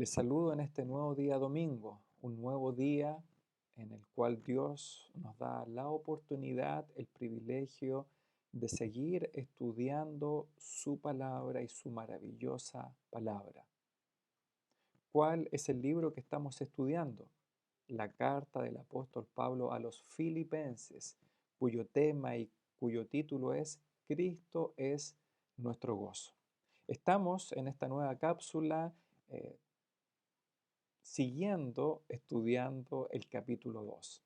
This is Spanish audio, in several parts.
Les saludo en este nuevo día domingo, un nuevo día en el cual Dios nos da la oportunidad, el privilegio de seguir estudiando su palabra y su maravillosa palabra. ¿Cuál es el libro que estamos estudiando? La carta del apóstol Pablo a los Filipenses, cuyo tema y cuyo título es Cristo es nuestro gozo. Estamos en esta nueva cápsula estudiando el capítulo 2.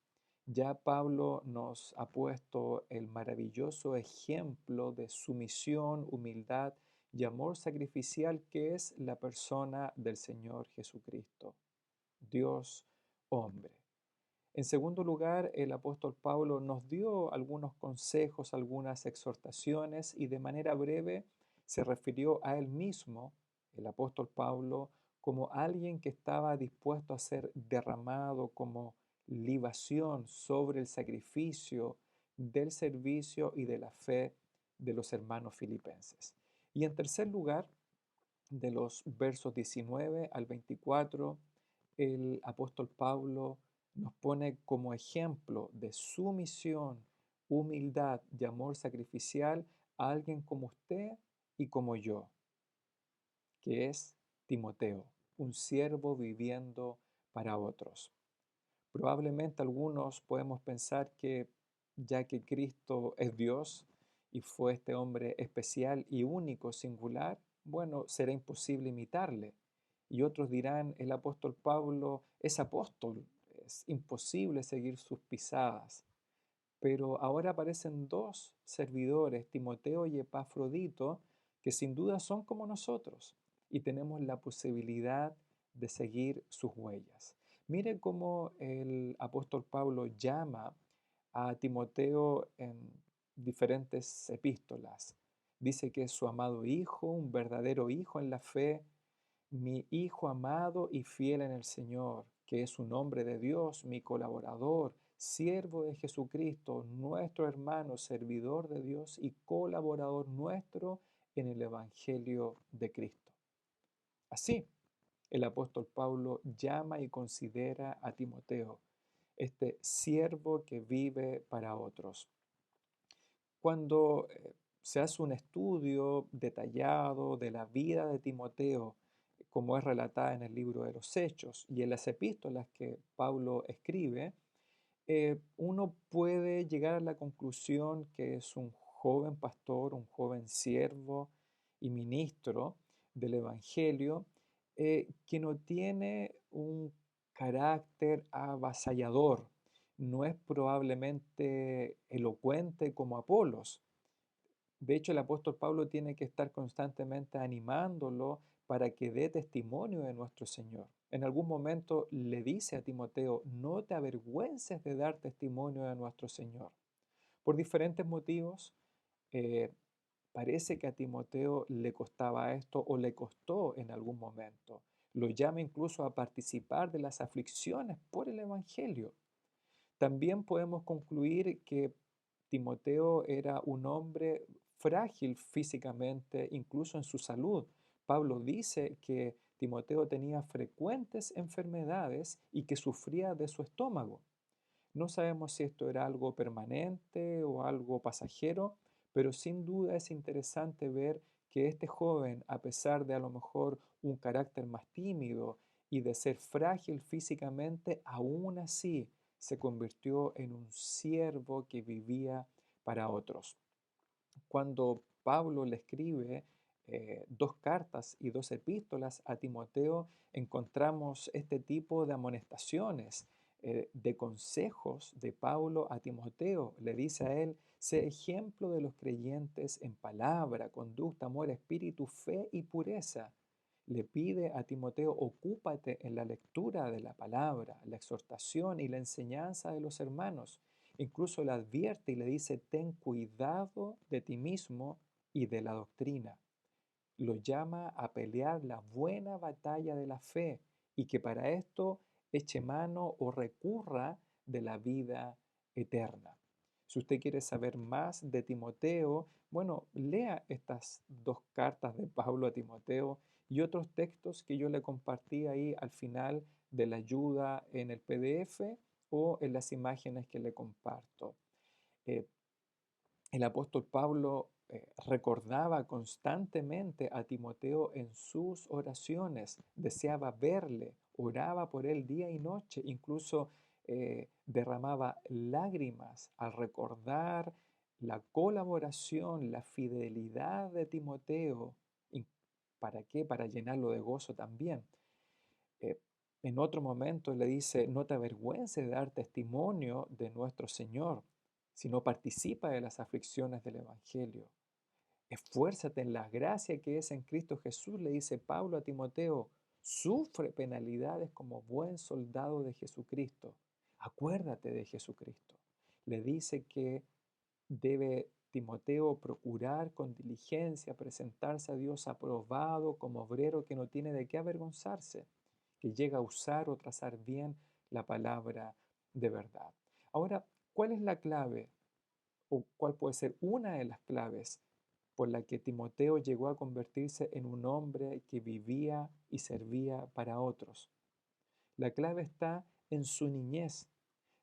Ya Pablo nos ha puesto el maravilloso ejemplo de sumisión, humildad y amor sacrificial que es la persona del Señor Jesucristo, Dios hombre. En segundo lugar, el apóstol Pablo nos dio algunos consejos, algunas exhortaciones y de manera breve se refirió a él mismo, el apóstol Pablo, como alguien que estaba dispuesto a ser derramado como libación sobre el sacrificio del servicio y de la fe de los hermanos filipenses. Y en tercer lugar, de los versos 19 al 24, el apóstol Pablo nos pone como ejemplo de sumisión, humildad y amor sacrificial a alguien como usted y como yo, que es Timoteo, un siervo viviendo para otros. Probablemente algunos podemos pensar que ya que Cristo es Dios y fue este hombre especial y único, singular, bueno, será imposible imitarle. Y otros dirán, el apóstol Pablo es apóstol, es imposible seguir sus pisadas. Pero ahora aparecen dos servidores, Timoteo y Epafrodito, que sin duda son como nosotros y tenemos la posibilidad de seguir sus huellas. Mire cómo el apóstol Pablo llama a Timoteo en diferentes epístolas. Dice que es su amado hijo, un verdadero hijo en la fe, mi hijo amado y fiel en el Señor, que es un hombre de Dios, mi colaborador, siervo de Jesucristo, nuestro hermano, servidor de Dios y colaborador nuestro en el Evangelio de Cristo. Así, el apóstol Pablo llama y considera a Timoteo, este siervo que vive para otros. Cuando se hace un estudio detallado de la vida de Timoteo, como es relatada en el libro de los Hechos y en las epístolas que Pablo escribe, uno puede llegar a la conclusión que es un joven pastor, un joven siervo y ministro del Evangelio, que no tiene un carácter avasallador, no es probablemente elocuente como Apolos. De hecho, el apóstol Pablo tiene que estar constantemente animándolo para que dé testimonio de nuestro Señor. En algún momento le dice a Timoteo, no te avergüences de dar testimonio de nuestro Señor. Por diferentes motivos, eh, parece que a Timoteo le costaba esto o le costó en algún momento. Lo llama incluso a participar de las aflicciones por el Evangelio. También podemos concluir que Timoteo era un hombre frágil físicamente, incluso en su salud. Pablo dice que Timoteo tenía frecuentes enfermedades y que sufría de su estómago. No sabemos si esto era algo permanente o algo pasajero, pero sin duda es interesante ver que este joven, a pesar de a lo mejor un carácter más tímido y de ser frágil físicamente, aún así se convirtió en un siervo que vivía para otros. Cuando Pablo le escribe dos cartas y dos epístolas a Timoteo, encontramos este tipo de amonestaciones, de consejos de Pablo a Timoteo. Le dice a él, sé ejemplo de los creyentes en palabra, conducta, amor, espíritu, fe y pureza. Le pide a Timoteo, ocúpate en la lectura de la palabra, la exhortación y la enseñanza de los hermanos. Incluso le advierte y le dice, ten cuidado de ti mismo y de la doctrina. Lo llama a pelear la buena batalla de la fe y que para esto eche mano o recurra de la vida eterna. Si usted quiere saber más de Timoteo, bueno, lea estas dos cartas de Pablo a Timoteo y otros textos que yo le compartí ahí al final de la ayuda en el PDF o en las imágenes que le comparto. Eh, el apóstol Pablo recordaba constantemente a Timoteo en sus oraciones, deseaba verle, oraba por él día y noche, incluso derramaba lágrimas al recordar la colaboración, la fidelidad de Timoteo. ¿Y para qué? Para llenarlo de gozo también. Eh, en otro momento le dice, no te avergüences de dar testimonio de nuestro Señor, sino participa de las aflicciones del Evangelio. Esfuérzate en la gracia que es en Cristo Jesús, le dice Pablo a Timoteo, sufre penalidades como buen soldado de Jesucristo. Acuérdate de Jesucristo. Le dice que debe Timoteo procurar con diligencia presentarse a Dios aprobado como obrero que no tiene de qué avergonzarse, que llega a usar o trazar bien la palabra de verdad. Ahora, ¿cuál es la clave o cuál puede ser una de las claves por la que Timoteo llegó a convertirse en un hombre que vivía y servía para otros? La clave está en su niñez.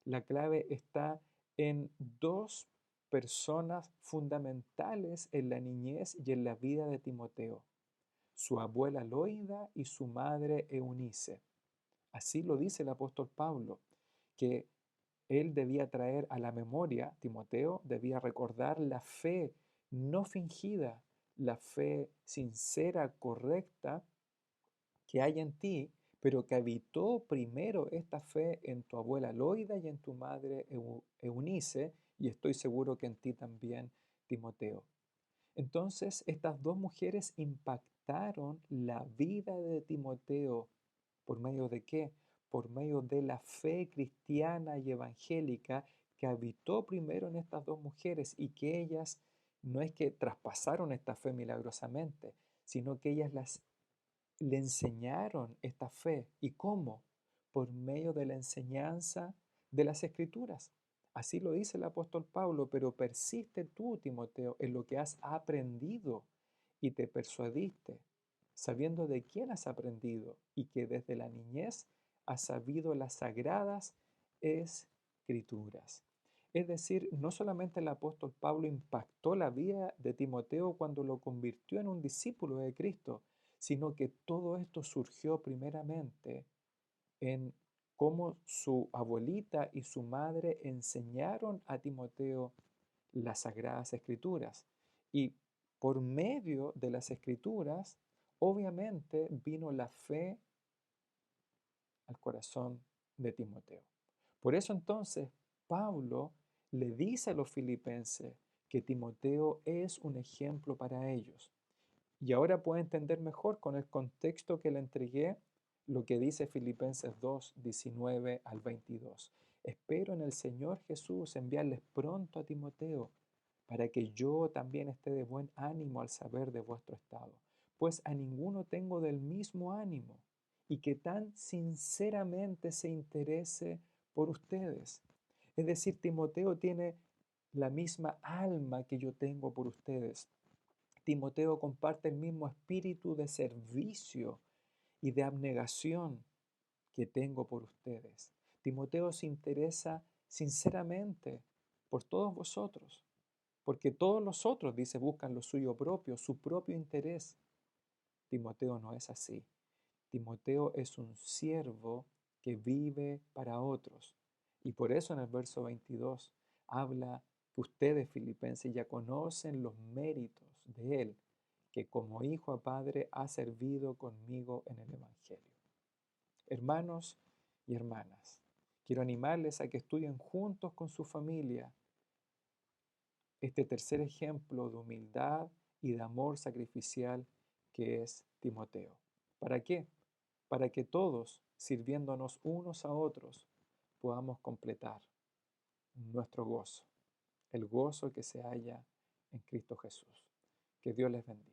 La clave está en dos personas fundamentales en la niñez y en la vida de Timoteo, su abuela Loida y su madre Eunice. Así lo dice el apóstol Pablo, que él debía traer a la memoria, Timoteo debía recordar la fe no fingida, la fe sincera, correcta que hay en ti, pero que habitó primero esta fe en tu abuela Loida y en tu madre Eunice, y estoy seguro que en ti también, Timoteo. Entonces, estas dos mujeres impactaron la vida de Timoteo. ¿Por medio de qué? Por medio de la fe cristiana y evangélica que habitó primero en estas dos mujeres y que ellas no es que traspasaron esta fe milagrosamente, sino que ellas le enseñaron esta fe. ¿Y cómo? Por medio de la enseñanza de las Escrituras. Así lo dice el apóstol Pablo, pero persiste tú, Timoteo, en lo que has aprendido y te persuadiste, sabiendo de quién has aprendido y que desde la niñez has sabido las sagradas Escrituras. Es decir, no solamente el apóstol Pablo impactó la vida de Timoteo cuando lo convirtió en un discípulo de Cristo, sino que todo esto surgió primeramente en cómo su abuelita y su madre enseñaron a Timoteo las sagradas escrituras. Y por medio de las escrituras, obviamente vino la fe al corazón de Timoteo. Por eso entonces Pablo le dice a los filipenses que Timoteo es un ejemplo para ellos. Y ahora puede entender mejor con el contexto que le entregué lo que dice Filipenses 2, 19 al 22. Espero en el Señor Jesús enviarles pronto a Timoteo para que yo también esté de buen ánimo al saber de vuestro estado, pues a ninguno tengo del mismo ánimo y que tan sinceramente se interese por ustedes. Es decir, Timoteo tiene la misma alma que yo tengo por ustedes. Timoteo comparte el mismo espíritu de servicio y de abnegación que tengo por ustedes. Timoteo se interesa sinceramente por todos vosotros, porque todos los otros, dice, buscan lo suyo propio, su propio interés. Timoteo no es así. Timoteo es un siervo que vive para otros. Y por eso en el verso 22 habla que ustedes, filipenses, ya conocen los méritos de él, que como hijo a padre ha servido conmigo en el Evangelio. Hermanos y hermanas, quiero animarles a que estudien juntos con su familia este tercer ejemplo de humildad y de amor sacrificial que es Timoteo. ¿Para qué? Para que todos, sirviéndonos unos a otros, podamos completar nuestro gozo, el gozo que se halla en Cristo Jesús. Que Dios les bendiga.